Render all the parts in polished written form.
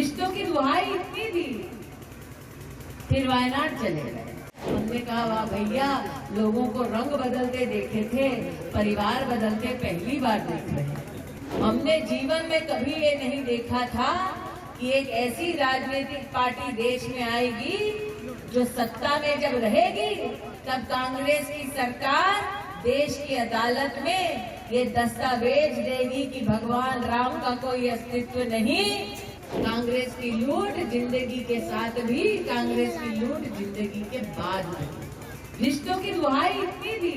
रिश्तों की दुहाई इतनी दी, फिर वायनाड चले गए। हमने कहा वाह भैया, लोगों को रंग बदलते देखे थे, परिवार बदलते पहली बार देख रहे हैं। हमने जीवन में कभी ये नहीं देखा था कि एक ऐसी राजनीतिक पार्टी देश में आएगी जो सत्ता में जब रहेगी तब कांग्रेस की सरकार देश की अदालत में ये दस्तावेज देगी कि भगवान राम का कोई अस्तित्व नहीं। कांग्रेस की लूट जिंदगी के साथ भी, कांग्रेस की लूट जिंदगी के बाद भी। रिश्तों की दुहाई इतनी दी,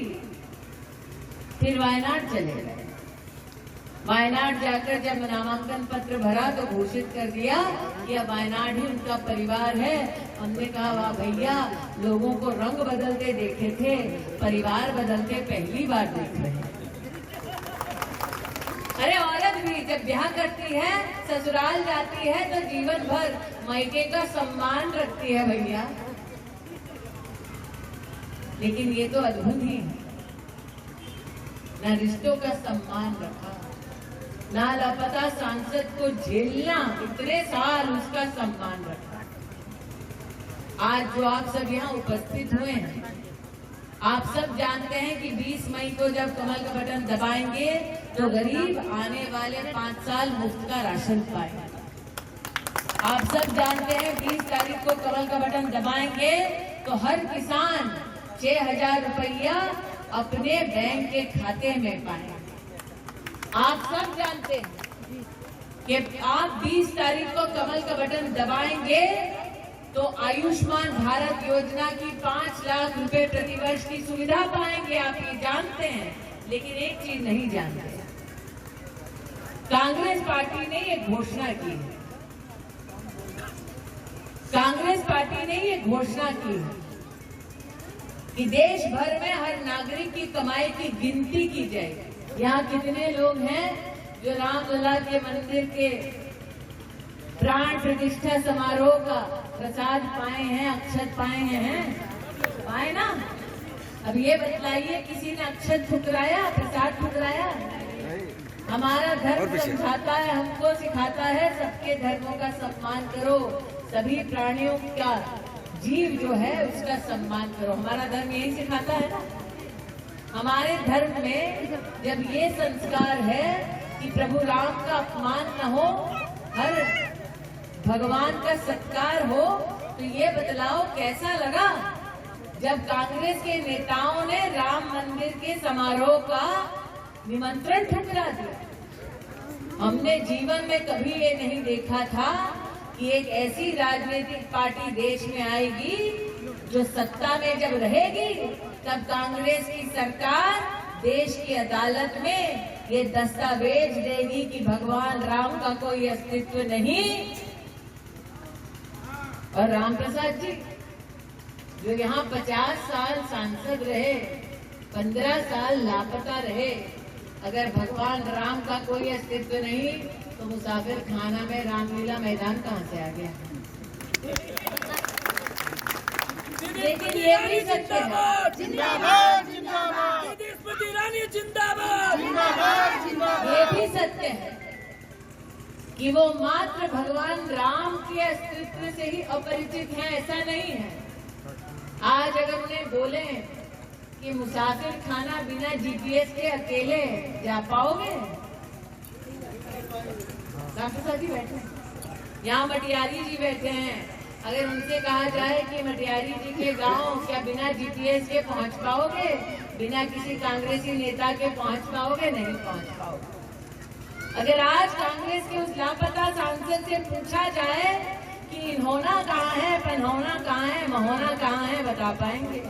फिर वायनाड चले गए। वायनाड जाकर जब नामांकन पत्र भरा तो घोषित कर दिया कि अब वायनाड ही उनका परिवार है। हमने कहा वाह भैया, लोगों को रंग बदलते देखे थे, परिवार बदलते पहली बार देख रहे हैं। अरे औरत भी जब ब्याह करती है, ससुराल जाती है तो जीवन भर मायके का सम्मान रखती है भैया। लेकिन ये तो अद्भुत ही है, न रिश्तों का सम्मान रखा, ना लापता सांसद को झेलना, इतने साल उसका सम्मान रखा। आज जो आप सब यहाँ उपस्थित हुए हैं, आप सब जानते हैं कि 20 मई को जब कमल का बटन दबाएंगे तो गरीब आने वाले 5 साल मुफ्त का राशन पाएंगे। आप सब जानते हैं 20 तारीख को कमल का बटन दबाएंगे तो हर किसान 6,000 रुपया अपने बैंक के खाते में पाएंगे। आप सब जानते हैं कि आप 20 तारीख को कमल का बटन दबाएंगे तो आयुष्मान भारत योजना की 5 लाख रुपए प्रतिवर्ष की सुविधा पाएंगे। आप ये जानते हैं, लेकिन एक चीज नहीं जानते, कांग्रेस पार्टी ने ये घोषणा की है, कांग्रेस पार्टी ने ये घोषणा की है कि देश भर में हर नागरिक की कमाई की गिनती की जाएगी। यहाँ कितने लोग हैं जो रामलला के मंदिर के प्राण प्रतिष्ठा समारोह का प्रसाद पाए हैं, अक्षत पाए हैं? पाए ना? अब ये बतलाइए, किसी ने अक्षत ठुकराया, प्रसाद ठुकराया? हमारा धर्म समझाता है, हमको सिखाता है सबके धर्मों का सम्मान करो, सभी प्राणियों का, जीव जो है उसका सम्मान करो। हमारा धर्म यही सिखाता है ना। हमारे धर्म में जब ये संस्कार है कि प्रभु राम का अपमान न हो, हर भगवान का सत्कार हो, तो ये बतलाओ कैसा लगा जब कांग्रेस के नेताओं ने राम मंदिर के समारोह का निमंत्रण ठुकरा दिया। हमने जीवन में कभी ये नहीं देखा था कि एक ऐसी राजनीतिक पार्टी देश में आएगी जो सत्ता में जब रहेगी तब कांग्रेस की सरकार देश की अदालत में ये दस्तावेज देगी कि भगवान राम का कोई अस्तित्व नहीं। और राम प्रसाद जी जो यहाँ 50 साल सांसद रहे, 15 साल लापता रहे, अगर भगवान राम का कोई अस्तित्व नहीं तो मुसाफिर खाना में रामलीला मैदान कहाँ से आ गया? लेकिन ये भी सत्य है, जिंदाबाद जिंदाबाद, स्मृति ईरानी जिंदाबाद जिंदाबाद जिंदाबाद, ये भी सत्य है कि वो मात्र भगवान राम के अस्तित्व से ही अपरिचित हैं, ऐसा नहीं है। आज अगर उन्हें बोले कि मुसाफिर खाना बिना जीपीएस के अकेले जा पाओगे? रामप्रसाद जी बैठे हैं, यहाँ मटियारी जी बैठे हैं, अगर उनसे कहा जाए कि मटियारी जी के गांव क्या बिना जीपीएस के पहुंच पाओगे? बिना किसी कांग्रेसी नेता के पहुंच पाओगे? नहीं पहुंच पाओगे। अगर आज कांग्रेस के उस लापता सांसद से पूछा जाए कि इन्होना कहाँ है, पन्होना कहाँ है, महोना कहाँ है, बता पाएंगे?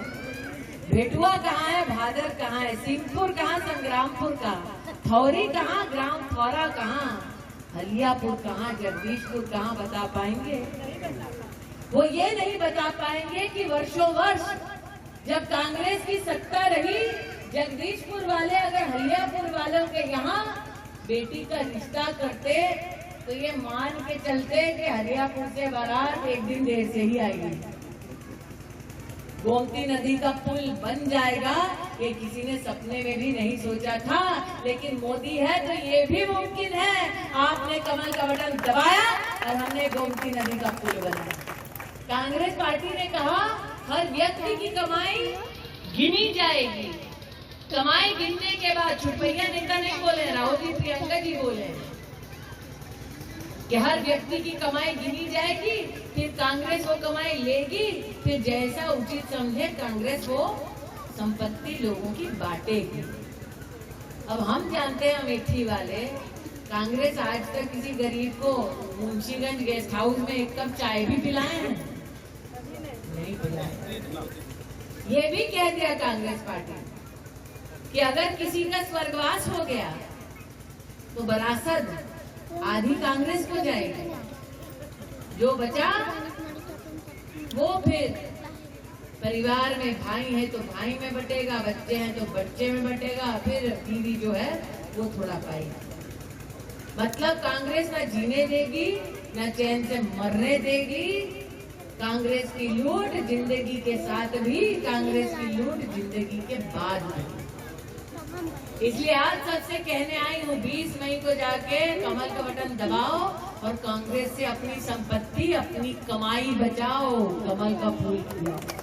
भेटुआ कहाँ है, भादर कहाँ है, सिंहपुर कहाँ, संग्रामपुर कहाँ, थौरी कहाँ, ग्राम थौरा कहाँ, हलियापुर कहाँ, जगदीशपुर कहाँ, बता पाएंगे? वो ये नहीं बता पाएंगे कि वर्षों वर्ष जब कांग्रेस की सत्ता रही, जगदीशपुर वाले अगर हलियापुर वालों के यहाँ बेटी का रिश्ता करते तो ये मान के चलते कि हलियापुर से बारात एक दिन देर से ही आएगी, गोमती नदी का पुल बन जाएगा, ये किसी ने सपने में भी नहीं सोचा था। लेकिन मोदी है तो ये भी मुमकिन है। आपने कमल का बटन दबाया, और हमने गोमती नदी का पुल बनाया। कांग्रेस पार्टी ने कहा हर व्यक्ति की कमाई गिनी जाएगी। कमाई गिनने के बाद छुपैया नेता नहीं बोले, राहुल जी प्रियंका जी बोले कि हर व्यक्ति की कमाई गिनी जाएगी, फिर कांग्रेस वो कमाई लेगी, फिर जैसा उचित समझे कांग्रेस वो संपत्ति लोगों की बांटेगी। अब हम जानते हैं अमेठी वाले, कांग्रेस आज तक किसी गरीब को मुंशीगंज गेस्ट हाउस में एक कप चाय भी पिलाए हैं? नहीं पिलाए। ये भी कह दिया कांग्रेस पार्टी कि अगर किसी का स्वर्गवास हो गया तो विरासत आधी कांग्रेस को जाएगी, जो बचा वो फिर परिवार में भाई है तो भाई में बटेगा, बच्चे हैं तो बच्चे में बटेगा, फिर बीवी जो है वो थोड़ा पाएगा। मतलब कांग्रेस ना जीने देगी ना चैन से मरने देगी। कांग्रेस की लूट जिंदगी के साथ भी, कांग्रेस की लूट जिंदगी के बाद भी। इसलिए आज सबसे कहने आई हूँ 20 मई को जाके कमल का बटन दबाओ और कांग्रेस से अपनी संपत्ति, अपनी कमाई बचाओ, कमल का फूल खिलाओ।